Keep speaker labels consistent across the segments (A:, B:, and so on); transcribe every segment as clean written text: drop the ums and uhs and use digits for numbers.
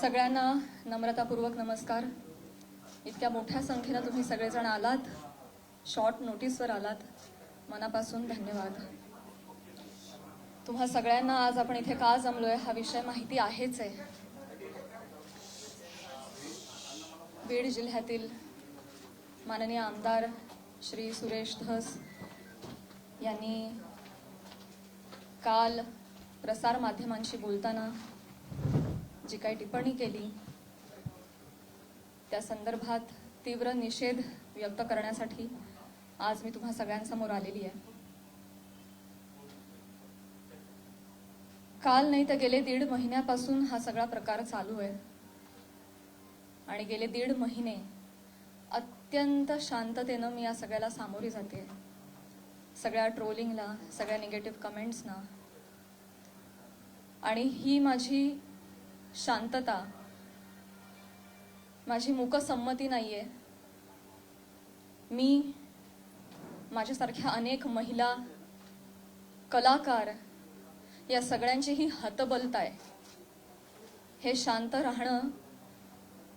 A: सगळ्यांना नम्रतापूर्वक नमस्कार. इतक्या मोठ्या संख्येने तुम्ही सगळेजण आलात, शॉर्ट नोटीसवर आलात, मनापासून धन्यवाद. तुम्हा सगळ्यांना आज आपण इथे का जमलोय हा विषय माहिती आहेच आहे. बीड जिल्ह्यातील माननीय आमदार श्री सुरेश धस यांनी काल प्रसार माध्यमांशी बोलताना जी काही टिप्पणी केली त्या संदर्भात तीव्र निषेध व्यक्त करण्यासाठी आज मी तुम्हा सगळ्यांसमोर आलेली आहे. काल नाही तर गेले 1.5 महिन्यापासून हा सगळा प्रकार चालू आहे आणि गेले 1.5 महिने अत्यंत शांततेनं मी या सगळ्याला सामोरी जाते. सगळ्या ट्रोलिंगला, सगळ्या निगेटिव्ह कमेंट्सना. आणि ही माझी शांतता, माझी मूकसंमती नाहीये. मी माझ्यासारख्या अनेक महिला, कलाकार या सगळ्यांचीही हतबलता आहे. हे शांत राहणं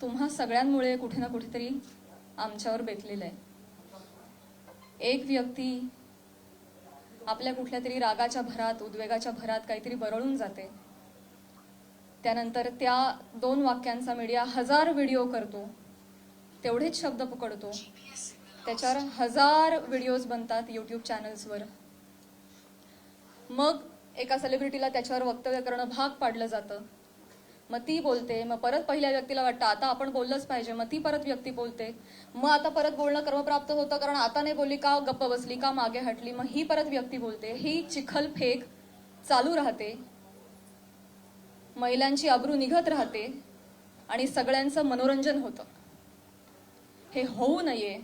A: तुम्हा सगळ्यांमुळे कुठे ना कुठेतरी आमच्यावर बेतलेलं आहे. एक व्यक्ती आपल्या कुठल्या तरी रागाच्या भरात, उद्वेगाच्या भरात काहीतरी बरळून जाते, त्यानंतर त्या 2 वाक्यांचा मीडिया 1000 व्हिडिओ करतो, तेवढेच शब्द पकडतो, त्याच्यावर 1000 व्हिडिओज बनतात यूट्यूब चॅनल्सवर. मग एका सेलिब्रिटीला त्याच्यावर वक्तव्य करणं भाग पाडलं जातं. मग ती बोलते, मग परत पहिल्या व्यक्तीला वाटतं आता आपण बोललंच पाहिजे, मग ती परत व्यक्ती बोलते, मग आता परत बोलणं क्रमप्राप्त होतं कारण आता नाही बोलली का, गप्प बसली का, मागे हटली, मग ही परत व्यक्ती बोलते. ही चिखलफेक चालू राहते, महिलांची अब्रू निघत राहते आणि सगळ्यांचं मनोरंजन होतं. हे होऊ नये,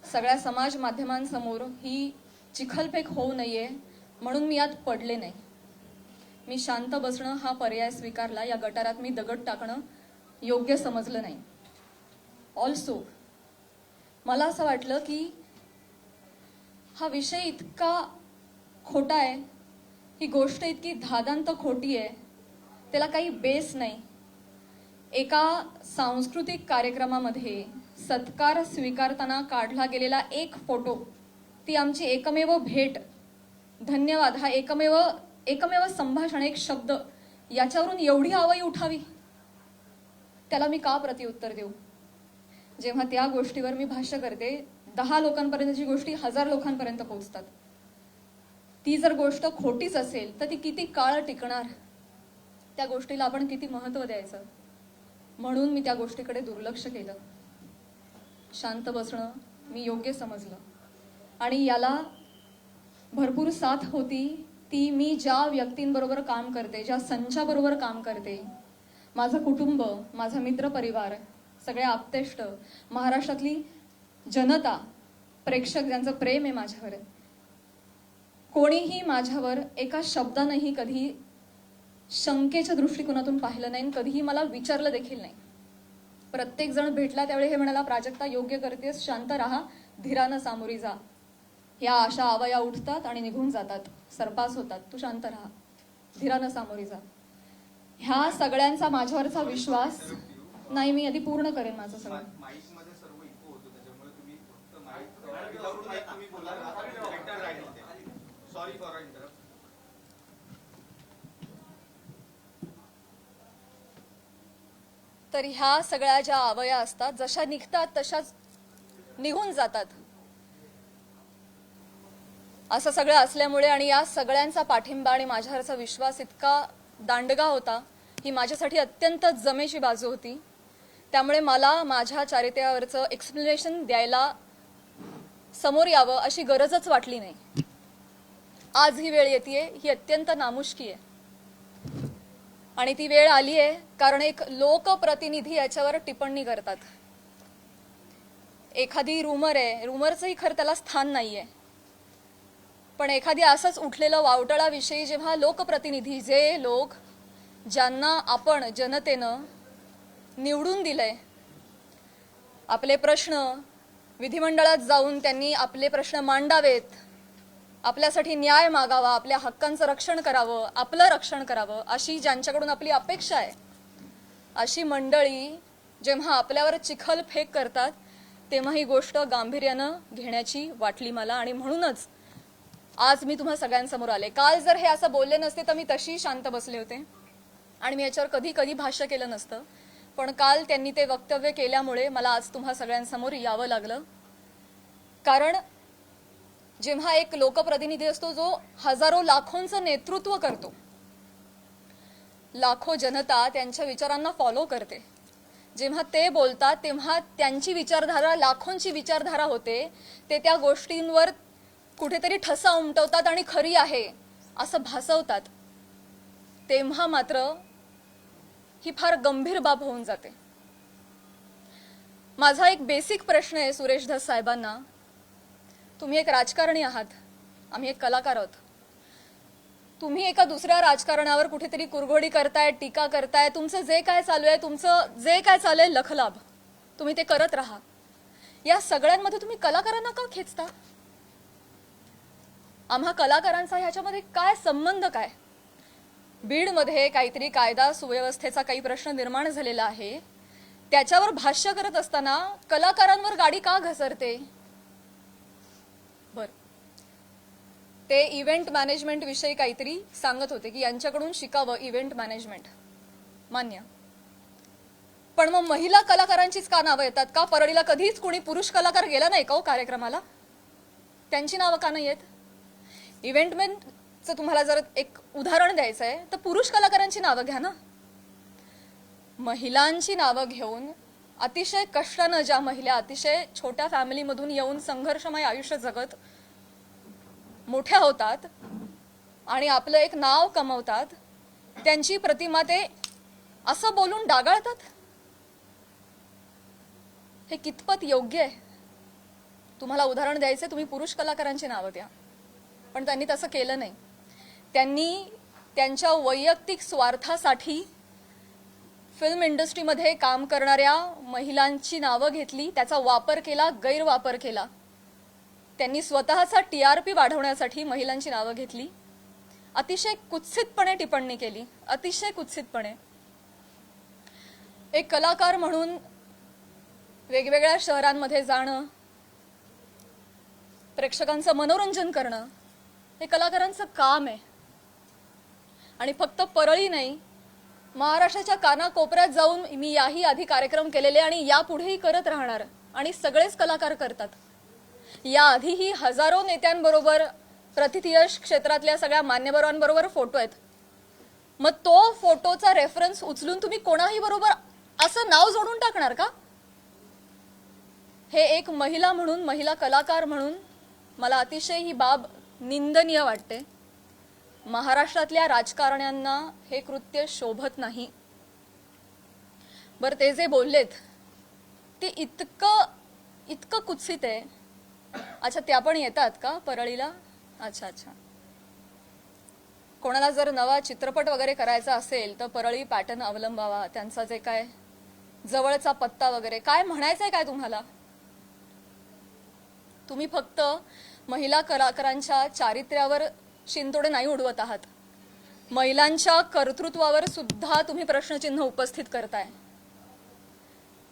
A: सगळ्या समाज माध्यमांसमोर ही चिखलफेक होऊ नये म्हणून मी यात पडले नाही. मी शांत बसणं हा पर्याय स्वीकारला. या गटारात मी दगड टाकणं योग्य समजलं नाही. ऑल्सो मला असं वाटलं की हा विषय इतका खोटा आहे, ही गोष्ट इतकी धादांत खोटी आहे, त्याला काही बेस नाही. एका सांस्कृतिक कार्यक्रमामध्ये सत्कार स्वीकारताना काढला गेलेला एक फोटो, ती आमची एकमेव भेट, धन्यवाद, हा एकमेव संभाषण, एक शब्द, याच्यावरून एवढी आवई उठावी, त्याला मी का प्रत्युत्तर देऊ? जेव्हा त्या गोष्टीवर मी भाष्य करते, 10 लोकांपर्यंतची गोष्टी 1000 लोकांपर्यंत पोहोचतात. ती जर गोष्ट खोटीच असेल तर ती किती काळ टिकणार, त्या गोष्टीला आपण किती महत्त्व द्यायचं? म्हणून मी त्या गोष्टीकडे दुर्लक्ष केलं. शांत बसणं मी योग्य समजलं आणि याला भरपूर साथ होती ती मी ज्या व्यक्तींबरोबर काम करते, ज्या संचाबरोबर काम करते, माझं कुटुंब, माझा मित्रपरिवार, सगळे आप्तेष्ट, महाराष्ट्रातली जनता, प्रेक्षक ज्यांचं प्रेम आहे माझ्यावर. कोणीही माझ्यावर एका शब्दानेही कधी शंकेच्या दृष्टिकोनातून पाहिलं नाही, कधीही मला विचारलं देखील नाही. प्रत्येक जण भेटला त्यावेळी हे म्हणाला, प्राजक्ता योग्य करतेस, शांत राहा, धीरानं सामोरी जा. या अशा आवया उठतात आणि निघून जातात, सरपास होतात, तू शांत राहा, धीरानं सामोरी जा. ह्या सगळ्यांचा माझ्यावरचा विश्वास नाही. मी आधी पूर्ण करेन माझं सगळं. तर ह्या सगळ्या ज्या आवया असतात, जशा निघतात तशाच निघून जातात. असं सगळं असल्यामुळे आणि या सगळ्यांचा पाठिंबा आणि माझ्यावरचा विश्वास इतका दांडगा होता, ही माझ्यासाठी अत्यंत जमेची बाजू होती. त्यामुळे मला माझ्या चारित्र्यावरचं एक्सप्लेनेशन द्यायला समोर यावं अशी गरजच वाटली नाही. आज ही वेळ येतेय, ही अत्यंत नामुष्की आहे आणि ती वेळ आली आहे कारण एक लोकप्रतिनिधी याच्यावर टिप्पणी करतात. एखादी रूमर आहे, रूमरचंही खरं त्याला स्थान नाहीये, पण एखादी असंच उठलेलं वावटळाविषयी जेव्हा लोकप्रतिनिधी, जे लोक ज्यांना आपण जनतेनं निवडून दिलंय, आपले प्रश्न विधिमंडळात जाऊन त्यांनी आपले प्रश्न मांडावेत, आपल्यासाठी न्याय मागावा, आपल्या हक्कांचं रक्षण करावं, आपलं रक्षण करावं, अशी ज्यांच्याकडून आपली अपेक्षा आहे, अशी मंडळी जेव्हा आपल्यावर चिखलफेक करतात तेव्हा ही गोष्ट गांभीर्यानं घेण्याची वाटली मला, आणि म्हणूनच आज मी तुम्हा सगळ्यांसमोर आले. काल जर हे असं बोलले नसते तर मी तशी शांत बसले होते आणि मी याच्यावर कधी कधी भाष्य केलं नसतं, पण काल त्यांनी ते वक्तव्य केल्यामुळे मला आज तुम्हा सगळ्यांसमोर यावं लागलं. कारण जेव्हा एक लोकप्रतिनिधी असतो जो हजारो लाखोंचं नेतृत्व करतो, लाखो जनता त्यांच्या विचारांना फॉलो करते, जेव्हा ते बोलतात तेव्हा त्यांची विचारधारा लाखोंची विचारधारा होते, ते त्या गोष्टींवर कुठेतरी ठसा उमटवतात आणि खरी आहे असं भासवतात, तेव्हा मात्र ही फार गंभीर बाब होऊन जाते. माझा एक बेसिक प्रश्न आहे सुरेश धस साहेबांना. तुम्ही एक राजकारणी आहात, आम्ही एक कलाकार आहोत. तुम्ही एका दुसऱ्या राजकारणावर कुठेतरी कुरघोडी करताय, टीका करताय. तुमचं जे काय चालू आहे, तुमचं जे काय चालू आहे लखलाभ, तुम्ही ते करत राहा. या सगळ्यांमध्ये तुम्ही कलाकारांना का खेचता? आम्हा कलाकारांचा ह्याच्यामध्ये काय संबंध? काय बीडमध्ये काहीतरी कायदा सुव्यवस्थेचा काही प्रश्न निर्माण झालेला आहे, त्याच्यावर भाष्य करत असताना कलाकारांवर गाडी का घसरते? बर, ते इव्हेंट मॅनेजमेंट विषयी काहीतरी सांगत होते की यांच्याकडून शिकावं इव्हेंट मॅनेजमेंट. मान्य, पण मग महिला कलाकारांचीच का नावं येतात? का परळीला कधीच कोणी पुरुष कलाकार गेला नाही का हो कार्यक्रमाला? त्यांची नावं का नाही येत? इव्हेंटमॅनचं तुम्हाला जर एक उदाहरण द्यायचं आहे तर पुरुष कलाकारांची नावं घ्या ना. महिलांची नावं घेऊन अतिशय कष्टानं ज्या महिला अतिशय छोट्या फॅमिलीमधून येऊन संघर्षमय आयुष्य जगत मोठ्या होतात आणि आपलं एक नाव कमवतात, त्यांची प्रतिमा ते असं बोलून डागाळतात. हे कितपत योग्य आहे? तुम्हाला उदाहरण द्यायचे, तुम्ही पुरुष कलाकारांची नावं द्या, पण त्यांनी तसं केलं नाही. त्यांनी त्यांच्या वैयक्तिक स्वार्थासाठी फिल्म इंडस्ट्रीमध्ये काम करणाऱ्या महिलांची नावं घेतली, त्याचा वापर केला, गैरवापर केला. त्यांनी स्वतःचा TRP वाढवण्यासाठी महिलांची नावं घेतली, अतिशय कुत्सितपणे टिप्पणी केली, अतिशय कुत्सितपणे. एक कलाकार म्हणून वेगवेगळ्या शहरांमध्ये जाणं, प्रेक्षकांचं मनोरंजन करणं हे कलाकारांचं काम आहे. आणि फक्त परळी नाही, महाराष्ट्राच्या कानाकोपऱ्यात जाऊन मी याही आधी कार्यक्रम केलेले आणि यापुढेही करत राहणार, आणि सगळेच कलाकार करतात. याआधीही हजारो नेत्यांबरोबर, प्रतिथयश क्षेत्रातल्या सगळ्या मान्यवरांबरोबर फोटो आहेत. मग तो फोटोचा रेफरन्स उचलून तुम्ही कोणाही बरोबर असं नाव जोडून टाकणार का? हे एक महिला म्हणून, महिला कलाकार म्हणून मला अतिशय ही बाब निंदनीय वाटते. महाराष्ट्रातल्या राजकारण्यांना हे कृत्य शोभत नाही. बरं, ते जे बोललेत ते इतकं कुत्सित आहे. अच्छा, त्या पण येतात का परळीला? अच्छा अच्छा. कोणाला जर नवा चित्रपट वगैरे करायचा असेल तर परळी पॅटर्न अवलंबावा. त्यांचा जे काय जवळचा पत्ता वगैरे काय म्हणायचंय काय तुम्हाला? तुम्ही फक्त महिला कलाकारांच्या चारित्र्यावर शिंतोडे नाही उडवत आहात, महिलांच्या कर्तृत्वावर सुद्धा तुम्ही प्रश्नचिन्ह उपस्थित करताय.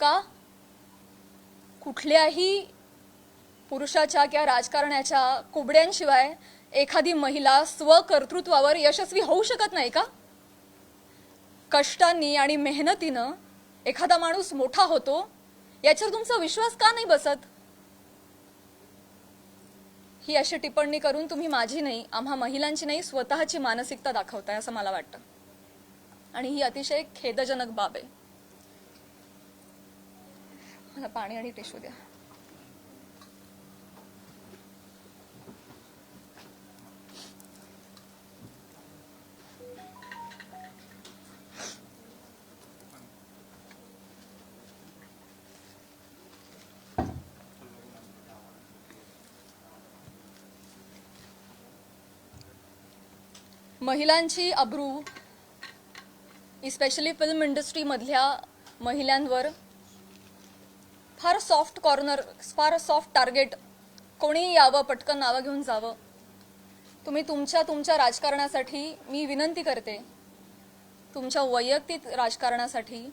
A: का? कुठल्याही पुरुषाच्या किंवा राजकारण्याच्या कुबड्यांशिवाय एखादी महिला स्वकर्तृत्वावर यशस्वी होऊ शकत नाही का? कष्टांनी आणि मेहनतीनं एखादा माणूस मोठा होतो, याच्यावर तुमचा विश्वास का नाही बसत? ही अशी टिप्पणी करून तुम्ही माझी नाही, आम्हा महिलांची नाही, स्वतःची मानसिकता दाखवताय असं मला वाटतं, आणि ही अतिशय खेदजनक बाब आहे. मला पाणी आणि टिश्यू द्या. महिलांची अब्रू, इस्पेशली फिल्म इंडस्ट्रीमधल्या महिलांवर फार सॉफ्ट कॉर्नर, फार सॉफ्ट टार्गेट, कोणी यावं पटकन नावं घेऊन जावं. तुम्ही तुमच्या राजकारणासाठी, मी विनंती करते, तुमच्या वैयक्तिक राजकारणासाठी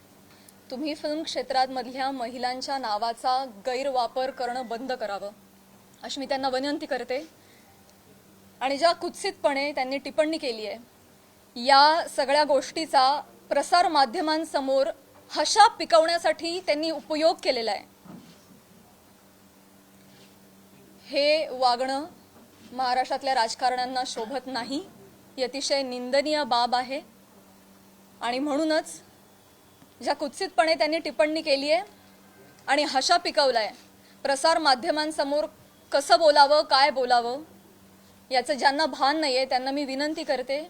A: तुम्ही फिल्म क्षेत्रात मधल्या महिलांच्या नावाचा गैरवापर करणं बंद करावं अशी मी त्यांना विनंती करते. आणि ज्या कुत्सितपणे त्यांनी टिप्पणी केली आहे या सगळ्या गोष्टीचा प्रसार माध्यमांसमोर हशा पिकवण्यासाठी त्यांनी उपयोग केलेला आहे. हे वागणं महाराष्ट्रातल्या राजकारण्यांना शोभत नाही. ही अतिशय निंदनीय बाब आहे. आणि म्हणूनच ज्या कुत्सितपणे त्यांनी टिप्पणी केली आहे आणि हशा पिकवलाय प्रसार माध्यमांसमोर कसं बोलावं काय बोलावं याचं ज्यांना भान नाहीये त्यांना मी विनंती करते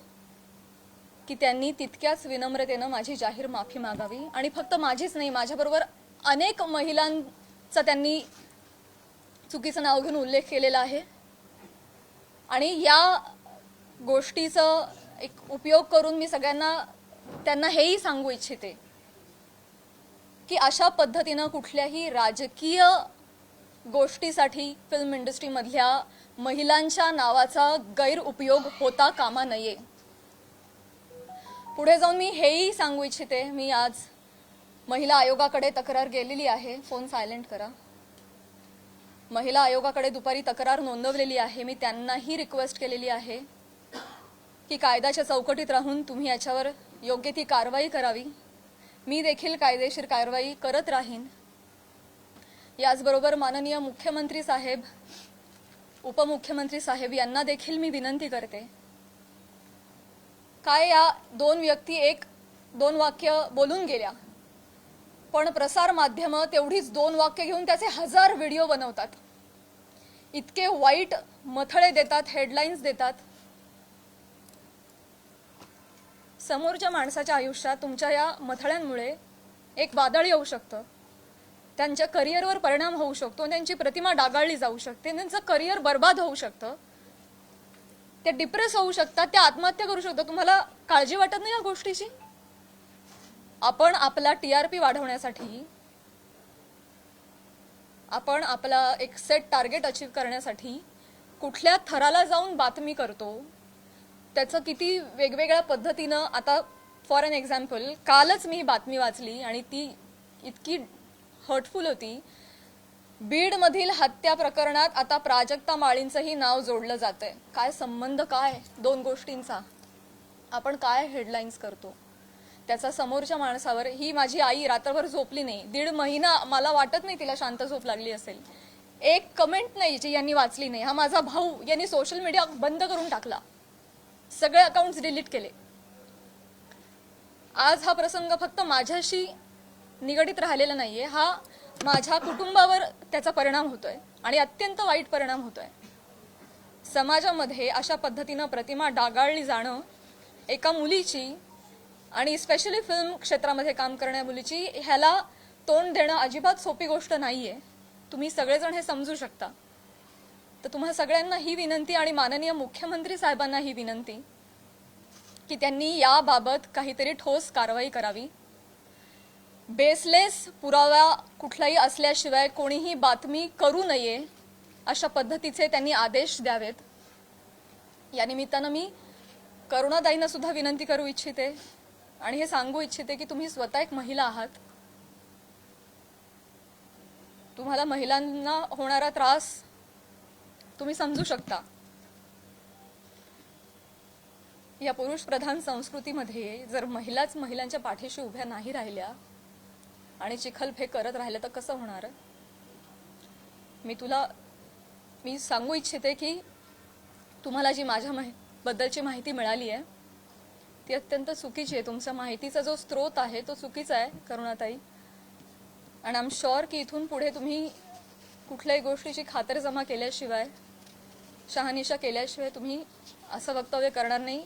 A: की त्यांनी तितक्याच विनम्रतेनं माझी जाहीर माफी मागावी. आणि फक्त माझीच नाही, माझ्याबरोबर अनेक महिलांचा त्यांनी चुकीचं नाव घेऊन उल्लेख केलेला आहे. आणि या गोष्टीचा एक उपयोग करून मी त्यांना हेही सांगू इच्छिते की अशा पद्धतीनं कुठल्याही राजकीय गोष्टीसाठी फिल्म इंडस्ट्रीमधल्या महिलांच्या नावाचा गैरउपयोग होता कामा नये. पुढे जाऊन मी हेही सांगू इच्छिते, मी आज महिला आयोगाकडे तक्रार केलेली आहे. फोन सायलेंट करा. महिला आयोगाकडे दुपारी तक्रार नोंदवलेली आहे. मी त्यांनाही रिक्वेस्ट केलेली आहे की कायद्याच्या चौकटीत राहून तुम्ही याच्यावर योग्य ती कारवाई करावी. मी देखील कायदेशीर कारवाई करत राहीन. याचबरोबर माननीय मुख्यमंत्री साहेब, उपमुख्यमंत्री साहेब यांना देखील मी विनंती करते. काय या दोन व्यक्ती एक दोन वाक्य बोलून गेल्या, पण प्रसार माध्यम तेवढीच दोन वाक्य घेऊन त्याचे 1000 व्हिडिओ बनवतात. इतके वाईट मथळे देतात, हेडलाईन्स देतात. समोरच्या माणसाच्या आयुष्यात तुमच्या या मथळ्यांमुळे एक वादळ येऊ शकतं. त्यांच्या करिअरवर परिणाम होऊ शकतो. त्यांची प्रतिमा डागाळली जाऊ शकते. त्यांचं करिअर बर्बाद होऊ शकतं. ते डिप्रेस होऊ शकतात. ते आत्महत्या करू शकतात. तुम्हाला काळजी वाटत नाही या गोष्टीची? आपण आपला TRP वाढवण्यासाठी, आपण आपला एक सेट टार्गेट अचीव करण्यासाठी कुठल्या थराला जाऊन बातमी करतो त्याचं किती वेगवेगळ्या पद्धतीनं. आता फॉर एन एक्झाम्पल, कालच मी बातमी वाचली आणि ती इतकी हर्टफुल होती. बीडमधील हत्या प्रकरणात आता प्राजक्ता माळींचंही नाव जोडलं जातंय. काय संबंध काय दोन गोष्टींचा? आपण काय हेडलाईन्स करतो त्याचा समोरच्या माणसावर. ही माझी आई रात्रभर झोपली नाही, 1.5 महिना. मला वाटत नाही तिला शांत झोप लागली असेल. एक कमेंट नाही जी यांनी वाचली नाही. हा माझा भाऊ, यांनी सोशल मीडिया बंद करून टाकला, सगळे अकाउंट्स डिलीट केले. आज हा प्रसंग फक्त माझ्याशी निगडीत राहिलेला नाहीये, हा माझ्या कुटुंबावर त्याचा परिणाम होतोय आणि अत्यंत वाईट परिणाम होतोय. समाजामध्ये अशा पद्धतीनं प्रतिमा डागाळली जाणं एका मुलीची, आणि स्पेशली फिल्म क्षेत्रामध्ये काम करणाऱ्या मुलीची, ह्याला तोंड देणं अजिबात सोपी गोष्ट नाहीये. तुम्ही सगळेजण हे समजू शकता. तर तुम्हाला सगळ्यांना ही विनंती आणि माननीय मुख्यमंत्री साहेबांना ही विनंती की त्यांनी याबाबत काहीतरी ठोस कारवाई करावी. बेसलेस पुरावा कुठलाही असल्याशिवाय कोणीही बातमी करू नये अशा पद्धतीचे त्यांनी आदेश द्यावेत. या निमित्तानं मी करुणाताईंना सुद्धा विनंती करू इच्छिते आणि हे सांगू इच्छिते की तुम्ही स्वतः एक महिला आहात. तुम्हाला महिलांना होणारा त्रास तुम्ही समजू शकता. या पुरुष प्रधान संस्कृतीमध्ये जर महिलाच महिलांच्या पाठीशी उभ्या नाही राहिल्या आणि चिखलफेक करत राहिलं तर कसं होणार? मी सांगू इच्छिते की तुम्हाला जी माझ्या बद्दलची माहिती मिळाली आहे ती अत्यंत चुकीची आहे. तुमच्या माहितीचा जो स्रोत आहे तो चुकीचा आहे करुणाताई. आणि आय एम शुअर की इथून पुढे तुम्ही कुठल्याही गोष्टीची खातरजमा केल्याशिवाय, शहानिशा केल्याशिवाय तुम्ही असं वक्तव्य करणार नाही.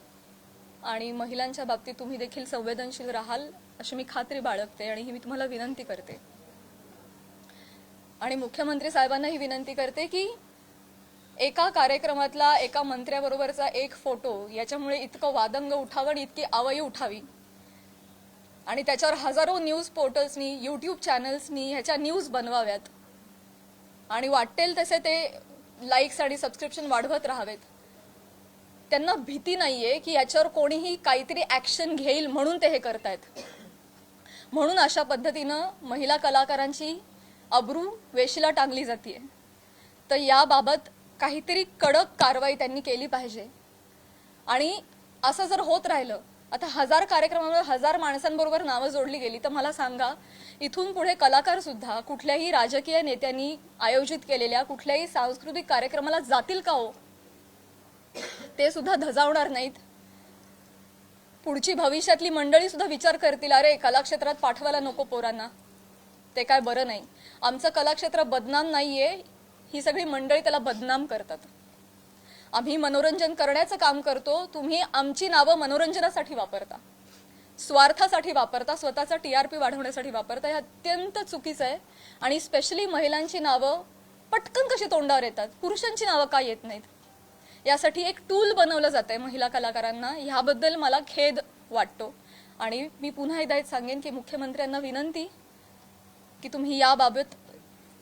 A: आणि महिलांच्या बाबतीत तुम्ही देखील संवेदनशील राहाल अशी मी खात्री बाळगते आणि ही मी तुम्हाला विनंती करते. आणि मुख्यमंत्री साहेबांना ही विनंती करते की एका कार्यक्रमातला एका मंत्र्याबरोबरचा एक फोटो याच्यामुळे इतकं वादंग उठावं आणि इतकी आवई उठावी आणि त्याच्यावर हजारो न्यूज पोर्टल्सनी, यूट्यूब चॅनल्सनी ह्याच्या न्यूज बनवाव्यात आणि वाटेल तसे ते लाईक्स आणि सबस्क्रिप्शन वाढवत राहावेत. त्यांना भीती नाहीये की याच्यावर कोणीही काहीतरी ऍक्शन घेईल म्हणून ते हे करतायत. म्हणून अशा पद्धतीनं महिला कलाकारांची अब्रू वेशीला टांगली जाते. तर याबाबत काहीतरी कडक कारवाई त्यांनी केली पाहिजे. आणि असं जर होत राहिलं, आता 1000 कार्यक्रमामध्ये 1000 माणसांबरोबर नावं जोडली गेली, तर मला सांगा इथून पुढे कलाकार सुद्धा कुठल्याही राजकीय नेत्यांनी आयोजित केलेल्या कुठल्याही सांस्कृतिक कार्यक्रमाला जातील का हो? ते सुद्धा धजावणार नाहीत. पुढची भविष्यातली मंडळी सुद्धा विचार करतील, अरे कलाक्षेत्रात पाठवायला नको पोरांना, ते काय बरं नाही. आमचं कलाक्षेत्र बदनाम नाहीये, ही सगळी मंडळी त्याला बदनाम करतात. आम्ही मनोरंजन करण्याचं काम करतो, तुम्ही आमची नावं मनोरंजनासाठी वापरता, स्वार्थासाठी वापरता, स्वतःचा TRP वाढवण्यासाठी वापरता. हे अत्यंत चुकीचं आहे. आणि स्पेशली महिलांची नावं पटकन कशी तोंडावर येतात, पुरुषांची नावं का येत नाहीत, यासाठी एक टूल बनवलं जात आहे महिला कलाकारांना. ह्याबद्दल मला खेद वाटतो. आणि मी पुन्हा एकदा सांगेन की मुख्यमंत्र्यांना विनंती की तुम्ही याबाबत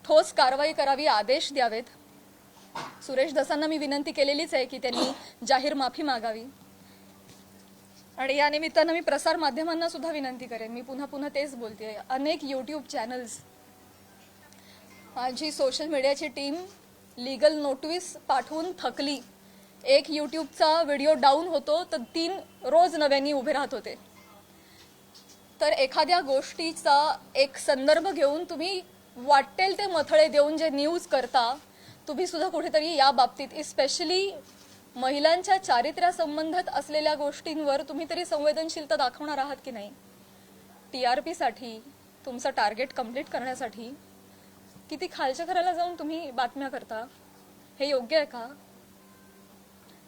A: ठोस कारवाई करावी, आदेश द्यावेत. सुरेश धसांना मी विनंती केलेलीच आहे की त्यांनी जाहीर माफी मागावी. आणि या निमित्तानं मी प्रसार माध्यमांना सुद्धा विनंती करेन, मी पुन्हा पुन्हा तेच बोलते. अनेक YouTube चॅनल्स, माझी सोशल मीडियाची टीम लीगल नोटीस पाठवून थकली. एक YouTubeचा व्हिडिओ डाऊन होतो तर 3 रोज नव्याने उभे राहत होते. तर एखाद्या गोष्टीचा एक संदर्भ घेऊन तुम्ही वाटेल ते मथळे देऊन जे न्यूज करता, तुम्ही सुद्धा कुठेतरी या बाबतीत स्पेशली महिलांच्या चारित्र्यासंबंधात असलेल्या गोष्टींवर तुम्ही तरी संवेदनशीलता दाखवणार आहात की नाही? TRP साठी, तुमचं टार्गेट कंप्लीट करण्यासाठी किती खालच्या घराला जाऊन तुम्ही बातम्या करता, हे योग्य आहे का?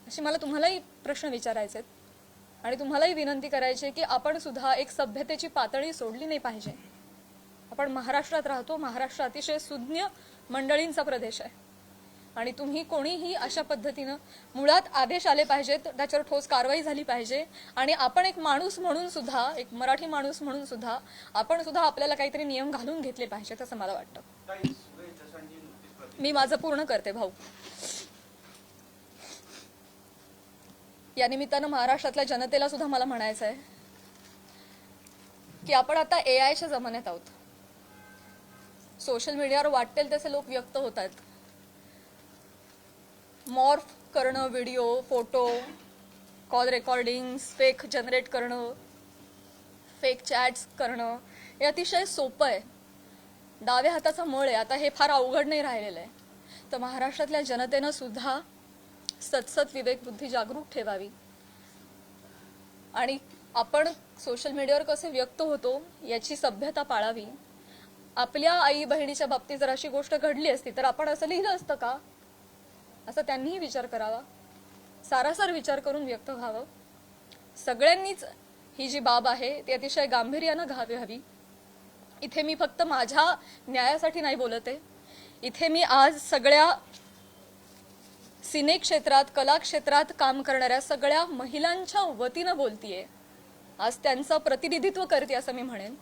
A: अशी मला तुम्हालाही प्रश्न विचारायचे आहेत. आणि तुम्हालाही विनंती करायची की आपण सुद्धा एक सभ्यतेची पातळी सोडली नाही पाहिजे. आपण महाराष्ट्रात राहतो, महाराष्ट्र अतिशय सुज्ञ मंडळींचा प्रदेश आहे. आणि तुम्ही कोणीही अशा पद्धतीनं मुळात आदेश आले पाहिजेत, त्याच्यावर ठोस कारवाई झाली पाहिजे. आणि आपण एक माणूस म्हणून सुद्धा, एक मराठी माणूस म्हणून सुद्धा आपण सुद्धा आपल्याला काहीतरी नियम घालून घेतले पाहिजेत असं मला वाटतं. मी माझं पूर्ण करते भाऊ. या निमित्तानं महाराष्ट्रातल्या जनतेला सुद्धा मला म्हणायचं आहे की आपण आता AIच्या जमान्यात आहोत. सोशल मीडियावर वाटेल तसे लोक व्यक्त होत आहेत. मॉर्फ करणं, video, photo, call recordings, fake generate करणं, फेक चॅट्स करणं, हे अतिशय सोपं आहे. डाव्या हाताचा मळ आहे. आता हे फार अवघड नाही राहिलेलं आहे. तर महाराष्ट्रातल्या जनतेनं सुद्धा सतसत विवेक बुद्धी जागरूक ठेवावी. आणि आपण सोशल मीडियावर कसे व्यक्त होतो याची सभ्यता पाळावी. आपल्या आई बहिणीच्या बाबतीत जर अशी गोष्ट घडली असती तर आपण असं लिहिलं असतं का, असं त्यांनीही विचार करावा. सारासार विचार करून व्यक्त व्हावं. सगळ्यांनीच ही जी बाब आहे ती अतिशय गांभीर्यानं घ्यावी. इथे मी फक्त माझ्या न्यायासाठी नाही बोलत आहे. इथे मी आज सगळ्या सिने क्षेत्रात, कला क्षेत्रात काम करणाऱ्या सगळ्या महिलांच्या वतीनं बोलतीये. आज त्यांचं प्रतिनिधित्व करते असं मी म्हणेन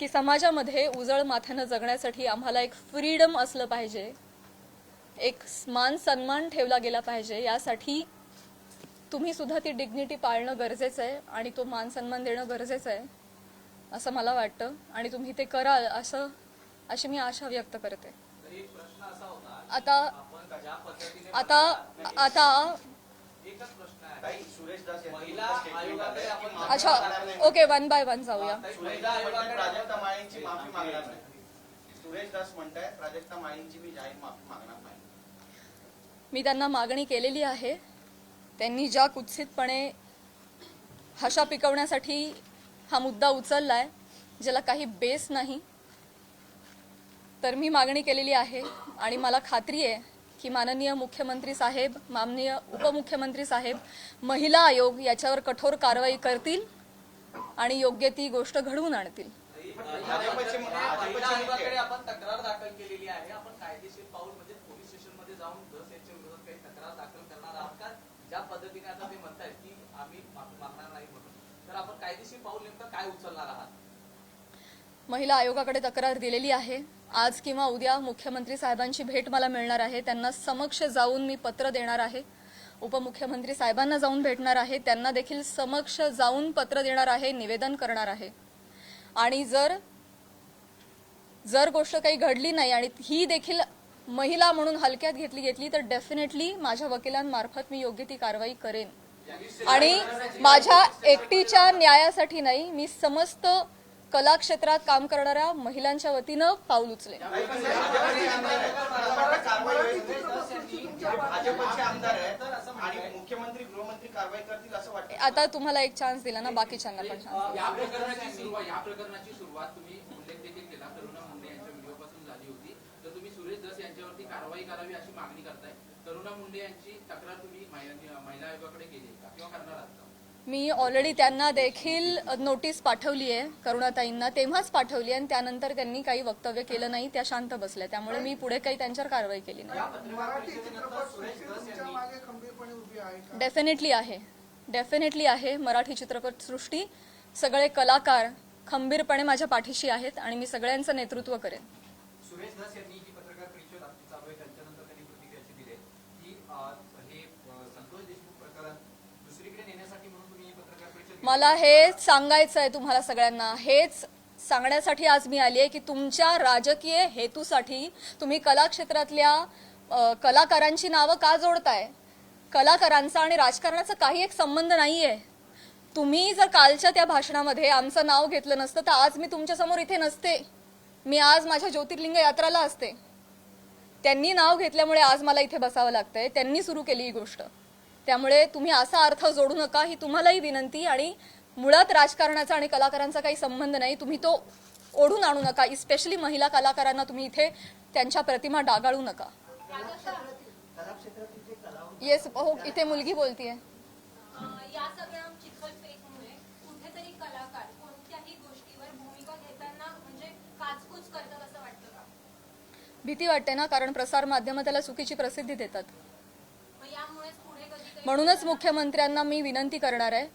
A: की समाजामध्ये उजळ माथ्यानं जगण्यासाठी आम्हाला एक फ्रीडम असलं पाहिजे, एक मान सन्मान ठेवला गेला पाहिजे. यासाठी तुम्ही सुद्धा ती डिग्निटी पाळणं गरजेचं आहे आणि तो मान सन्मान देणं गरजेचं आहे असं मला वाटतं. आणि तुम्ही ते कराल अशी मी आशा व्यक्त करते. आता आता आता अच्छा, ओके, वन बाय वन जाऊया. मी त्यांना मागणी केलेली आहे. त्यांनी ज्या कुत्सितपणे हशा पिकवण्यासाठी हा मुद्दा उचललाय, ज्याला काही बेस नाही, तर मी मागणी केलेली आहे. आणि मला खात्री आहे की माननीय मुख्यमंत्री साहेब, माननीय उपमुख्यमंत्री साहेब, महिला आयोग याच्यावर कठोर कारवाई करतील आणि योग्य ती गोष्ट घडवून आणतील.
B: महिला आयोगाकडे आपण तक्रार दाखल केलेली आहे. आपण कायदेशीर पाऊल म्हणजे पोलीस स्टेशनमध्ये जाऊन धस यांच्या विरोधात काही तक्रार दाखल करणार आहात का? ज्या पद्धतीने आता ते म्हणतायत की आम्ही मागणार नाही म्हणून, तर आपण कायदेशीर पाऊल नेमकं काय उचलणार आहात?
A: महिला आयोगाकडे तक्रार दिलेली आहे. आज किंवा उद्या मुख्यमंत्री साहेबांची भेट मला मिळणार आहे. त्यांना समक्ष जाऊन मी पत्र देणार आहे. उपमुख्यमंत्री साहेबांना जाऊन भेटणार आहे. त्यांना देखील समक्ष जाऊन पत्र देणार आहे, निवेदन करणार आहे. आणि जर गोष्ट काही घडली नाही आणि ही देखील महिला म्हणून हलक्यात घेतली तर डेफिनेटली माझ्या वकिलांमार्फत मी योग्य ती कारवाई करेन. आणि माझ्या एकटीच्या न्यायासाठी नाही, मी समस्त कला क्षेत्रात काम करणाऱ्या महिलांच्या वतीनं पाऊल उचलेन.
C: भाजपचे आमदार आहेत आणि मुख्यमंत्री गृहमंत्री कारवाई करतील असं वाटतं.
A: आता तुम्हाला एक चान्स दिला ना, बाकीच्यांना पण चान्स.
D: या प्रकरणाची सुरुवात तुम्ही उल्लेख देखील केला करुणा मुंडे यांच्या व्हिडिओपासून झाली होती. तर तुम्ही सुरेश धस यांच्यावरती कारवाई करावी अशी मागणी करताय. करुणा मुंडे यांची तक्रार तुम्ही महिला आयोगाकडे केली का किंवा करणार आहात का?
A: मी ऑलरेडी त्यांना देखील नोटीस पाठवली आहे, करुणाताईंना तेव्हाच पाठवली आणि त्यानंतर त्यांनी काही वक्तव्य केलं नाही, त्या शांत बसल्या. त्यामुळे मी पुढे काही त्यांच्यावर कारवाई केली नाही. डेफिनेटली आहे. मराठी चित्रपटसृष्टी सगळे कलाकार खंबीरपणे माझ्या पाठीशी आहेत आणि मी सगळ्यांचं नेतृत्व करेन.
E: सुरेश धस यांनी जी पत्रकार परिषद आपली चालू आहे त्यांच्यानंतर त्यांनी प्रतिक्रिया दिली आहे की हे संतोष देशमुख प्रकरण दुसरीकडे नेण्यासाठी म्हणून तुम्ही ही पत्रकार परिषद.
A: मला हेच सांगायचं आहे तुम्हाला सगळ्यांना, हेच सांगण्यासाठी आज मी आली आहे की तुमच्या राजकीय हेतूसाठी तुम्ही कला क्षेत्रातल्या कलाकारांची नावं का जोडताय. कलाकारांचा आणि राजकारणाचा काही एक संबंध नाहीये. तुम्ही जर कालच्या त्या भाषणामध्ये आमचं नाव घेतलं नसतं तर आज मी तुमच्या समोर इथे नसते. मी आज माझ्या ज्योतिर्लिंग यात्राला असते. त्यांनी नाव घेतल्यामुळे आज मला इथे बसावं लागतंय. त्यांनी सुरू केली ही गोष्ट. त्यामुळे तुम्ही असा अर्थ जोडू नका, ही तुम्हालाही विनंती. आणि मुळात राजकारणाचा आणि कलाकारांचा काही संबंध नाही. तुम्ही तो ओढून आणू नका. इस्पेशली महिला कलाकारांना तुम्ही इथे त्यांच्या प्रतिमा डागाळू नका. येस, हो, इथे मुलगी बोलतीये.
F: या सगळ्या चिखलफेकमुळे कुठेतरी कलाकार कोणत्याही गोष्टीवर भूमिका घेताना म्हणजे काचकूच करतात असं वाटतं का?
A: भीती वाटते ना, कारण प्रसार माध्यम त्याला चुकीची प्रसिद्धी देतात.
F: मग यामुळेच पुढे कधीतरी
A: म्हणूनच मुख्यमंत्र्यांना मी विनंती करणार आहे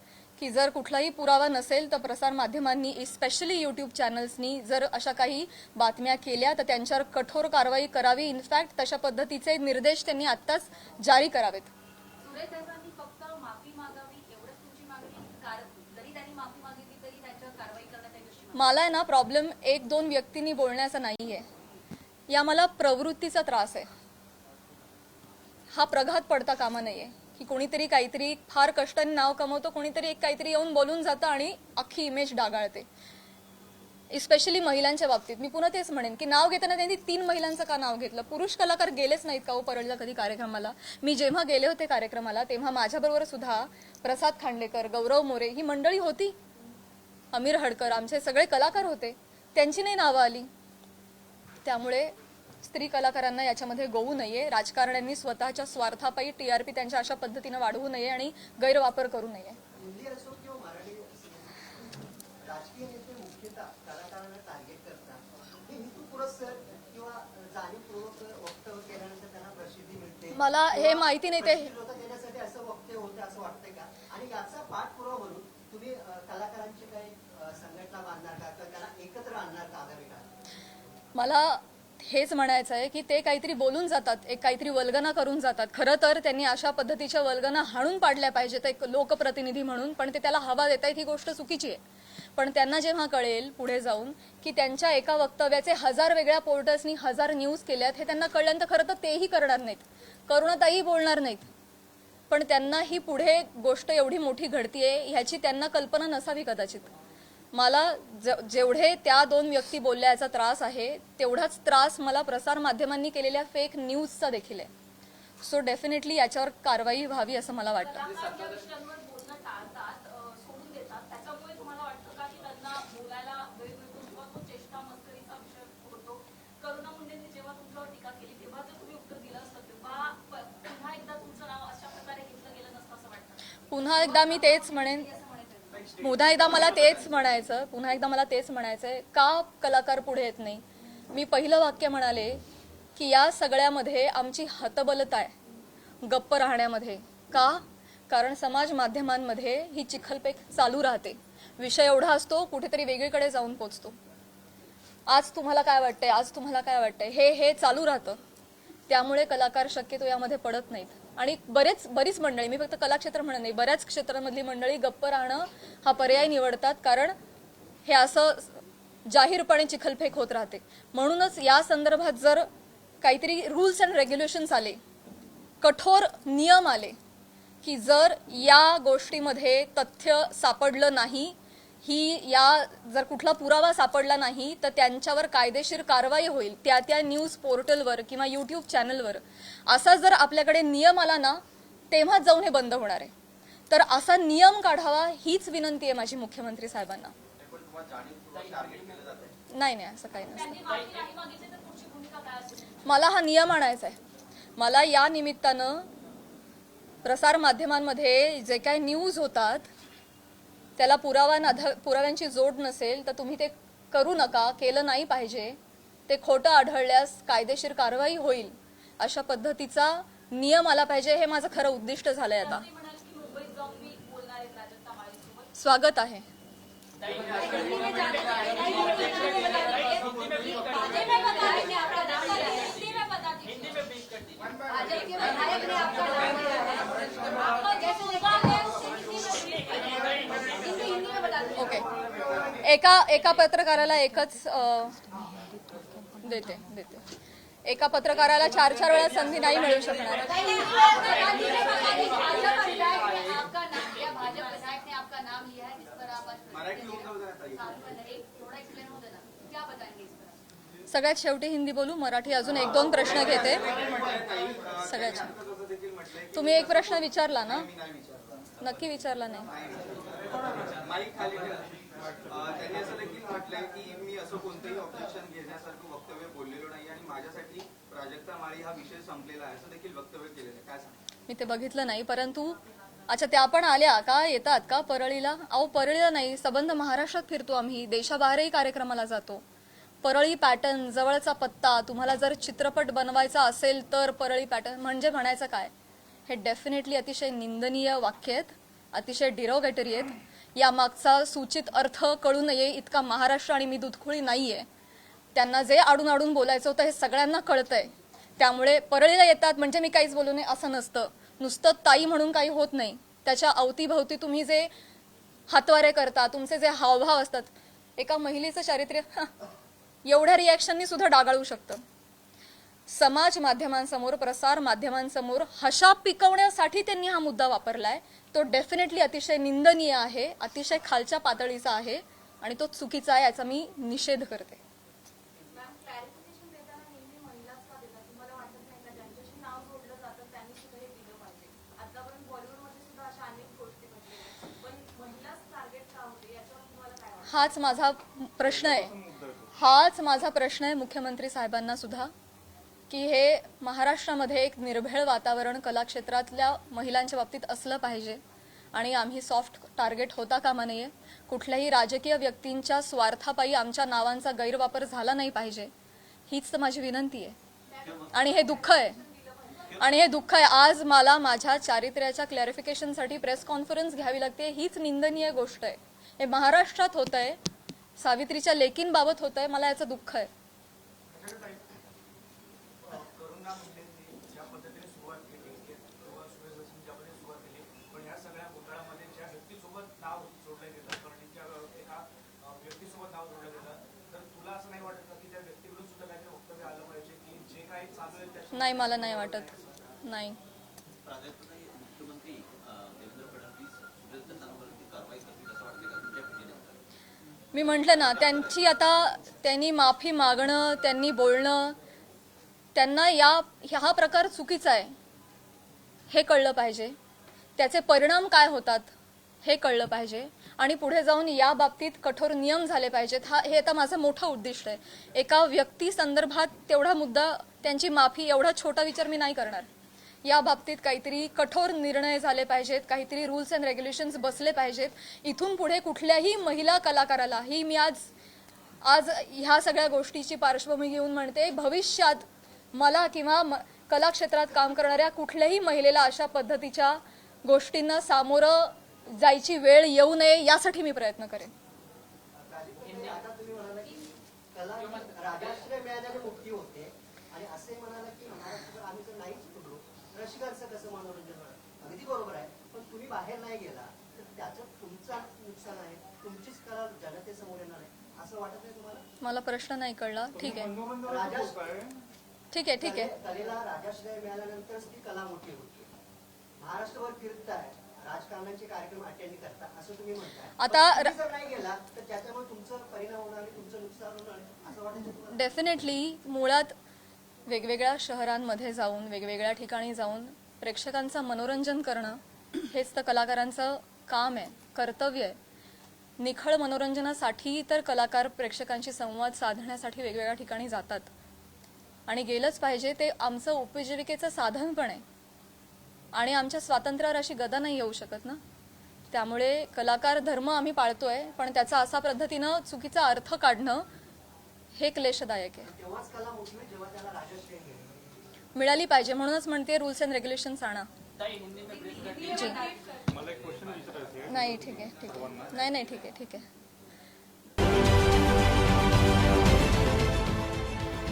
A: की जर कुठलाही पुरावा नसेल तर प्रसार माध्यमांनी स्पेशली युट्यूब चॅनल्सनी जर अशा काही बातम्या केल्या तर त्यांच्यावर कठोर कारवाई करावी. इनफॅक्ट तशा पद्धतीचे निर्देश त्यांनी आत्ताच जारी करावेत.
F: सुरेश धसांनी फक्त माफी मागावी एवढंच तुमची मागणी, कारण जरी त्यांनी माफी मागितली तरी त्यांच्यावर कारवाई करण्यात येईल अशी मागणी.
A: मला आहे ना प्रॉब्लेम एक दोन व्यक्तींनी बोलण्याचा नाहीये. या मला प्रवृत्तीचा त्रास आहे. हा प्रघात पडता कामा नाहीये की कोणीतरी काहीतरी फार कष्टाने नाव कमवतो, कोणीतरी एक काहीतरी येऊन बोलून जातं आणि अख्खी इमेज डागाळते. इस्पेशली महिलांच्या बाबतीत मी पुन्हा तेच म्हणेन की नाव घेताना त्यांनी 3 महिलांचं का नाव घेतलं. पुरुष कलाकार गेलेच नाहीत का हो परळला कधी कार्यक्रमाला. मी जेव्हा गेले होते कार्यक्रमाला तेव्हा माझ्याबरोबर सुद्धा प्रसाद खांडेकर, गौरव मोरे ही मंडळी होती. अमीर हडकर, आमचे सगळे कलाकार होते. त्यांची नाही नावं आली. त्यामुळे स्त्री कलाकारांना याच्यामध्ये गोवू नये. राजकारण्यांनी स्वतःच्या स्वार्थापायी टीआरपी त्यांच्या अशा पद्धतीने वाढवू नये आणि गैरवापर करू नये.
C: हिंदी असो किंवा मराठी राजकीय नेते मुख्यतः कलाकारांना टार्गेट करतात. हे हेतुपुरस्सर किंवा जाणीवपूर्वक वक्तव्य केल्यानंतर त्यांना प्रसिद्धी मिळते.
A: मला हे माहिती नाही ते
C: विरोधात येण्यासाठी असं वक्तव्य होते असं वाटतंय का? आणि याचा पाठपुरावा म्हणून तुम्ही कलाकारांची काही संघटना बांधणार का, तर त्यांना एकत्र आणणार का आगामी काळात?
A: मला हेच म्हणायचं आहे की ते काहीतरी बोलून जातात, एक काहीतरी वल्गना करून जातात. खरं तर त्यांनी अशा पद्धतीच्या वल्गना हाणून पाडल्या पाहिजेत एक लोकप्रतिनिधी म्हणून, पण ते त्याला हवा देत आहेत ही गोष्ट चुकीची आहे. पण त्यांना जेव्हा कळेल पुढे जाऊन की त्यांच्या एका वक्तव्याचे 1000 वेगळ्या पोर्टल्सनी 1000 न्यूज केल्यात हे त्यांना कळल्यानंतर खरं तर तेही करणार नाहीत, करुणाताई बोलणार नाहीत. पण त्यांना ही पुढे गोष्ट एवढी मोठी घडतीये ह्याची त्यांना कल्पना नसावी कदाचित. मला जेवढे त्या 2 व्यक्ती बोलल्याचा त्रास आहे तेवढाच त्रास मला प्रसार माध्यमांनी केलेल्या फेक न्यूजचा देखील आहे. सो डेफिनेटली याच्यावर कारवाई व्हावी असं मला वाटतं.
F: कलाकार ज्या विषयांवर बोलणं टाळतात, सोडून देतात, त्याच्यामुळे तुम्हाला वाटतं का की त्यांना बोलायला वेळ मिळतो किंवा तो चेष्टा मस्करीचा विषय होतो? करुणा मुंडेंनी जेव्हा तुमच्यावर टीका केली तेव्हा जर तुम्ही उत्तर दिलं असतं तेव्हा पुन्हा एकदा तुमचं नाव अशा प्रकारे घेतलं गेलं नसतं असं वाटतं?
A: पुन्हा एकदा मी तेच म्हणेन, पुन्हा एकदा मला तेच म्हणायचंय का कलाकार पुढे येत नाही. मी पहिलं वाक्य म्हणाले की या सगळ्यामध्ये आमची हतबलता आहे गप्प राहण्यामध्ये. का? कारण समाज माध्यमांमध्ये ही चिखलपेक चालू राहते. विषय एवढा असतो कुठेतरी वेगळीकडे जाऊन पोचतो. आज तुम्हाला काय वाटतंय हे चालू राहतं. त्यामुळे कलाकार शक्यतो यामध्ये पडत नाहीत. आणि बरीच मंडळी, मी फक्त कलाक्षेत्र म्हणत नाही, बऱ्याच क्षेत्रांमधली मंडळी गप्प राहणं हा पर्याय निवडतात. कारण हे असं जाहीरपणे चिखलफेक होत राहते. म्हणूनच या संदर्भात जर काहीतरी रूल्स अँड रेग्युलेशन्स आले, कठोर नियम आले, की जर या गोष्टीमध्ये तथ्य सापडलं नाही, जर कुठला पुरावा सापडला नाही तर त्यांच्यावर कायदेशीर कारवाई होईल त्या न्यूज पोर्टलवर किंवा यूट्यूब चॅनलवर, असा जर आपल्याकडे नियम आला ना तेव्हा जाऊन हे बंद होणार आहे. तर असा नियम काढावा हीच विनंती आहे माझी मुख्यमंत्री साहेबांना. नाही असं काही नसतं.
F: त्यांनी माफी नाही मागितली तर तुमची भूमिका काय असेल?
A: मला हा नियम आणायचा आहे. मला या निमित्तानं प्रसार माध्यमांमध्ये जे काही न्यूज होतात त्याला पुराव्यांची जोड नसेल तर तुम्ही ते करू नका, केलं नाही पाहिजे. ते खोटं आढळल्यास कायदेशीर कारवाई होईल अशा पद्धतीचा नियम आला पाहिजे. हे माझं खरं उद्दिष्ट झालंय. आता
F: ते म्हणाले की मुंबईत जाऊन मी बोलणार आहे प्राजक्ता माळीसोबत.
A: स्वागत आहे. ओके, एका पत्रकाराला एकच देते. एका पत्रकाराला 4 वेळा संधी नाही मिळू शकणार. सगळ्यात शेवटी हिंदी बोलू, मराठी अजून 1-2 प्रश्न घेते. सगळ्यात तुम्ही एक प्रश्न विचारला ना? नक्की विचारला नाही.
G: त्यांनी असं देखील म्हटलंय की मी असं कोणतंही ऑब्जेक्शन घेण्यासारखं वक्तव्य बोललेलो नाही आणि माझ्यासाठी प्राजक्ता माळी हा विषय संपलेला आहे असं देखील वक्तव्य केलेलं आहे. काय सांगा?
A: मी ते बघितलं नाही, परंतु अच्छा त्या पण आल्या का, येतात का परळीला? अहो परळीला नाही, सबंध महाराष्ट्रात फिरतो आम्ही, देशाबाहेरही कार्यक्रमाला जातो. परळी पॅटर्न, जवळचा पत्ता, तुम्हाला जर चित्रपट बनवायचा असेल तर परळी पॅटर्न म्हणजे म्हणायचं काय? हे डेफिनेटली अतिशय निंदनीय वाक्य आहेत, अतिशय डिरोगेटरी आहेत. या मागचा सूचित अर्थ कळू नये इतका महाराष्ट्र आणि मी दुधखुळी नाहीये. त्यांना जे आडून बोलायचं होतं हे सगळ्यांना कळतंय. त्यामुळे परळीला येतात म्हणजे मी काहीच बोलू नये असं नसतं. नुसतं ताई म्हणून काही होत नाही. त्याच्या अवतीभवती तुम्ही जे हातवारे करता, तुमचे जे हावभाव असतात, एका महिलेचं चारित्र्य एवढ्या रिॲक्शननी सुद्धा डागाळू शकतं. समाज माध्यमांसमोर, प्रसार माध्यमांसमोर हशा पिकवण्यासाठी त्यांनी हा मुद्दा वापरलाय. तो डेफिनेटली अतिशय निंदनीय आहे, अतिशय खालच्या पातळीचा आहे आणि तो चुकीचा आहे, याचा मी निषेध करते.
F: मॅम, क्लॅरिफिकेशन देताना नेहमी महिलाच का देतात? तुम्हाला वाटत नाही का ज्यांच्याशी नाव जोडलं जातं त्यांनी सुद्धा हे दिलं पाहिजे? आतापर्यंत बॉलिवूडमध्ये सुद्धा अशा अनेक गोष्टी घडलेल्या आहेत, पण महिलाच टार्गेट का होते याच्यावर तुम्हाला काय वाटतं?
A: हाच माझा प्रश्न आहे मुख्यमंत्री साहेबांना सुद्धा, की हे महाराष्ट्रामध्ये एक निर्भेळ वातावरण कला क्षेत्रातल्या महिलांच्या बाबतीत असलं पाहिजे आणि आम्ही सॉफ्ट टार्गेट होता कामा नये. कुठल्याही राजकीय व्यक्तींच्या स्वार्थापायी आमच्या नावांचा गैरवापर झाला नाही पाहिजे, हीच तर माझी विनंती आहे. आणि हे दुःख आहे, आज मला माझ्या चारित्र्याच्या क्लॅरिफिकेशनसाठी प्रेस कॉन्फरन्स घ्यावी लागते. हीच निंदनीय गोष्ट आहे. हे महाराष्ट्रात होत आहे, सावित्रीच्या लेकींबाबत होत आहे. मला याचं दुःख आहे.
H: करुणा मुंडेंनी ज्या पद्धतीने सुरुवात केली किंवा सुरेश ज्या पद्धतीने सुरुवात केली, पण ह्या सगळ्या घोटाळ्यामध्ये ज्या व्यक्तीसोबत नाव जोडलं गेलं, कारण त्या एका व्यक्तीसोबत नाव जोडलं गेलं, तर तुला असं नाही वाटत का की त्या व्यक्तीकडून सुद्धा काहीतरी वक्तव्य आलं पाहिजे की जे काही चालू आहे त्याच्या?
A: नाही, मला नाही वाटत. नाही.
B: मुख्यमंत्री देवेंद्र फडणवीस सुरेश दत्तांवरती कारवाई करतील असं वाटतं का तुमच्या पिढीने?
A: मी म्हटलं ना, त्यांनी माफी मागणं, त्यांनी बोलणं, त्यांना हा प्रकार चुकीचा आहे हे कळलं पाहिजे. त्याचे परिणाम काय होतात हे कळलं पाहिजे आणि पुढे जाऊन या बाबतीत कठोर नियम झाले पाहिजेत. हे आता माझं मोठं उद्दिष्ट आहे. एका व्यक्ती संदर्भात तेवढा मुद्दा, त्यांची माफी, एवढा छोटा विचार मी नाही करणार. या बाबतीत काहीतरी कठोर निर्णय झाले पाहिजेत, काहीतरी रूल्स अँड रेग्युलेशन्स बसले पाहिजेत. इथून पुढे कुठल्याही महिला कलाकाराला, ही मी आज ह्या सगळ्या गोष्टीची पार्श्वभूमी घेऊन म्हणते, भविष्यात मला किंवा कला क्षेत्रात काम करणाऱ्या कुठल्याही महिलेला अशा पद्धतीच्या गोष्टींना सामोरं जायची वेळ येऊ नये यासाठी मी प्रयत्न करेन.
C: आता तुम्ही म्हणाला की कला राजाश्रय मिळाल्याने मुक्ती होते आणि असे म्हणाला की महाराष्ट्रात आम्ही जर नाहीच पडलो, रसिकांचं कसं मनोरंजन होणार? अगदी बरोबर आहे, पण तुम्ही बाहेर नाही गेला तर त्याचं तुमचं नुकसान आहे, तुमचीच कला जनतेसमोर येणार आहे. असं वाटत नाही तुम्हाला?
A: मला प्रश्न नाही कळला. ठीक आहे
C: राजाश्रय
A: ठीक आहे ठीक आहे.
C: कलेला राजाश्रय मिळाल्यानंतरच ती कला मोठी होती. महाराष्ट्रभर फिरताय, राजकारणाचे कार्यक्रम अटेंड करता असं तुम्ही म्हणताय.
A: आता
C: पण तुम्ही जर नाही गेला तर त्याच्यामुळे तुमचं परिणाम होणार आणि तुमचं नुकसान होणार असं वाटतं तुम्हाला?
A: डेफिनेटली मुळात वेगवेगळ्या शहरांमध्ये जाऊन वेगवेगळ्या ठिकाणी जाऊन प्रेक्षकांचं मनोरंजन करणं हेच तर कलाकारांचं काम आहे, कर्तव्य आहे. निखळ मनोरंजनासाठी तर कलाकार प्रेक्षकांशी संवाद साधण्यासाठी वेगवेगळ्या ठिकाणी जातात आणि गेलंच पाहिजे. ते आमचं उपजीविकेचं साधन पण आहे आणि आमच्या स्वातंत्र्यावर अशी गदा नाही येऊ शकत ना. त्यामुळे कलाकार धर्म आम्ही पाळतोय, पण त्याचा असा पद्धतीनं चुकीचा अर्थ काढणं हे क्लेशदायक आहे.
C: तेव्हाच कला मोठी होईल जेव्हा त्याला राजाश्रय मिळेल.
A: मिळाली पाहिजे, म्हणूनच म्हणते रूल्स अँड रेग्युलेशन्स आणा. जी नाही ठीक आहे ठीक आहे. नाही नाही ठीक आहे ठीक आहे.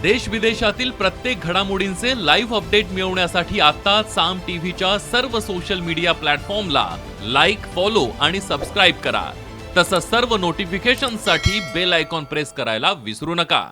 I: देश विदेशातील प्रत्येक घडामोडींचे लाईव्ह अपडेट मिळवण्यासाठी आता साम टीव्हीच्या सर्व सोशल मीडिया प्लॅटफॉर्मला लाईक, फॉलो आणि सबस्क्राईब करा. तसंच सर्व नोटिफिकेशनसाठी बेल आयकॉन प्रेस करायला विसरू नका.